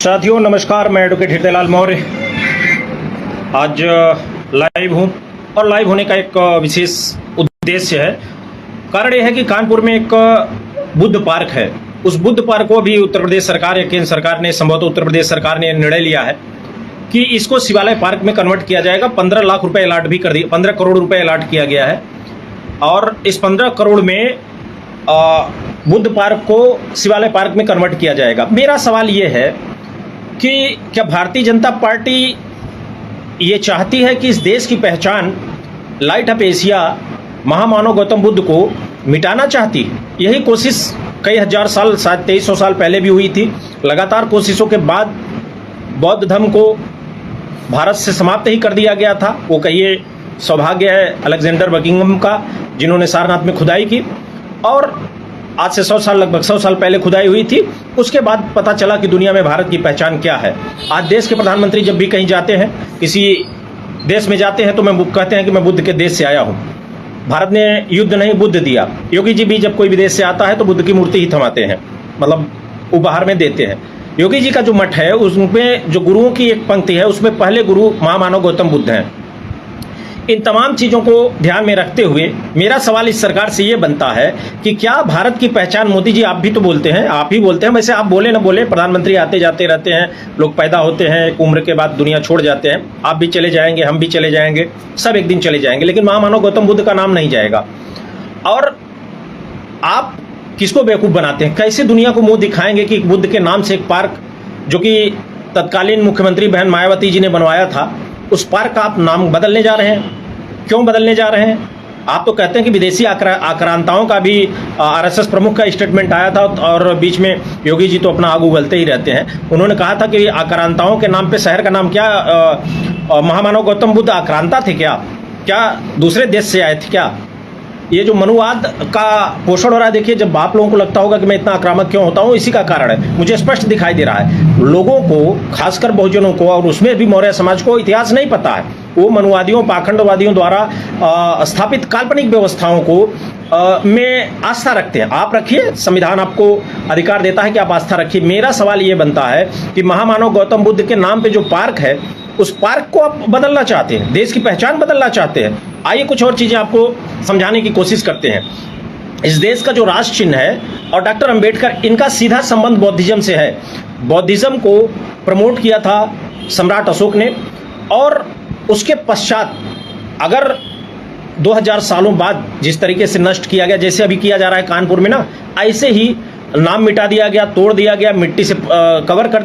साथियों नमस्कार, मैं एडवोकेट हृदयलाल मौर्य आज लाइव हूं और लाइव होने का एक विशेष उद्देश्य है। कारण यह है कि कानपुर में एक बुद्ध पार्क है। उस बुद्ध पार्क को भी उत्तर प्रदेश सरकार या केंद्र सरकार ने, संभवतः उत्तर प्रदेश सरकार ने निर्णय लिया है कि इसको शिवालय पार्क में कन्वर्ट किया जाएगा। 15 लाख रुपए अलाट भी कर दिए, 15 करोड़ रुपए अलाट किया गया है और इस 15 करोड़ में बुद्ध पार्क को शिवालय पार्क में कन्वर्ट किया जाएगा। मेरा सवाल ये है कि क्या भारतीय जनता पार्टी ये चाहती है कि इस देश की पहचान लाइट ऑफ एशिया महामानव गौतम बुद्ध को मिटाना चाहती है? यही कोशिश कई हजार साल, शायद 2300 साल पहले भी हुई थी। लगातार कोशिशों के बाद बौद्ध धर्म को भारत से समाप्त ही कर दिया गया था। वो कहिए सौभाग्य है अलेक्जेंडर बकिंघम का, जिन्होंने सारनाथ में खुदाई की और आज से 100 साल, लगभग 100 साल पहले खुदाई हुई थी। उसके बाद पता चला कि दुनिया में भारत की पहचान क्या है। आज देश के प्रधानमंत्री जब भी कहीं जाते हैं, किसी देश में जाते हैं, तो मैं कहते हैं कि मैं बुद्ध के देश से आया हूँ। भारत ने युद्ध नहीं, बुद्ध दिया। योगी जी भी जब कोई विदेश से आता है तो बुद्ध की मूर्ति ही थमाते हैं, मतलब उपहार में देते हैं। योगी जी का जो मठ है उसमें जो गुरुओं की एक पंक्ति है, उसमें पहले गुरु महामानव गौतम बुद्ध हैं। इन तमाम चीज़ों को ध्यान में रखते हुए मेरा सवाल इस सरकार से ये बनता है कि क्या भारत की पहचान, मोदी जी आप भी तो बोलते हैं, आप ही बोलते हैं, वैसे आप बोले ना बोले, प्रधानमंत्री आते जाते रहते हैं, लोग पैदा होते हैं, एक उम्र के बाद दुनिया छोड़ जाते हैं, आप भी चले जाएंगे, हम भी चले जाएंगे, सब एक दिन चले जाएंगे, लेकिन महामानव गौतम बुद्ध का नाम नहीं जाएगा। और आप किसको बेवकूफ़ बनाते हैं? कैसे दुनिया को मुंह दिखाएंगे कि बुद्ध के नाम से एक पार्क, जो कि तत्कालीन मुख्यमंत्री बहन मायावती जी ने बनवाया था, उस पार्क का आप नाम बदलने जा रहे हैं? क्यों बदलने जा रहे हैं? आप तो कहते हैं कि विदेशी आक्रांताओं का भी आरएसएस प्रमुख का स्टेटमेंट आया था और बीच में योगी जी तो अपना आग उगलते ही रहते हैं। उन्होंने कहा था कि आक्रांताओं के नाम पे शहर का नाम क्या, महामानव गौतम बुद्ध आक्रांता थे क्या? क्या दूसरे देश से आए थे क्या? ये जो मनुवाद का पोषण हो रहा है, देखिए, जब आप लोगों को लगता होगा कि मैं इतना आक्रामक क्यों होता हूँ, इसी का कारण है। मुझे स्पष्ट दिखाई दे रहा है लोगों को, खासकर बहुजनों को, और उसमें भी मौर्य समाज को इतिहास नहीं पता है। वो मनुवादियों, पाखंडवादियों द्वारा स्थापित काल्पनिक व्यवस्थाओं को में आस्था रखते हैं। आप रखिए, संविधान आपको अधिकार देता है कि आप आस्था रखिए। मेरा सवाल ये बनता है कि महामानव गौतम बुद्ध के नाम पे जो पार्क है, उस पार्क को आप बदलना चाहते हैं, देश की पहचान बदलना चाहते हैं। आइए कुछ और चीज़ें आपको समझाने की कोशिश करते हैं। इस देश का जो राष्ट्र चिन्ह है और डॉक्टर अंबेडकर, इनका सीधा संबंध बौद्धिज्म से है। बौद्धिज्म को प्रमोट किया था सम्राट अशोक ने, और उसके पश्चात अगर 2000 सालों बाद जिस तरीके से नष्ट किया गया, जैसे अभी किया जा रहा है कानपुर में ना, ऐसे ही नाम मिटा दिया गया, तोड़ दिया गया, मिट्टी से कवर कर दिया।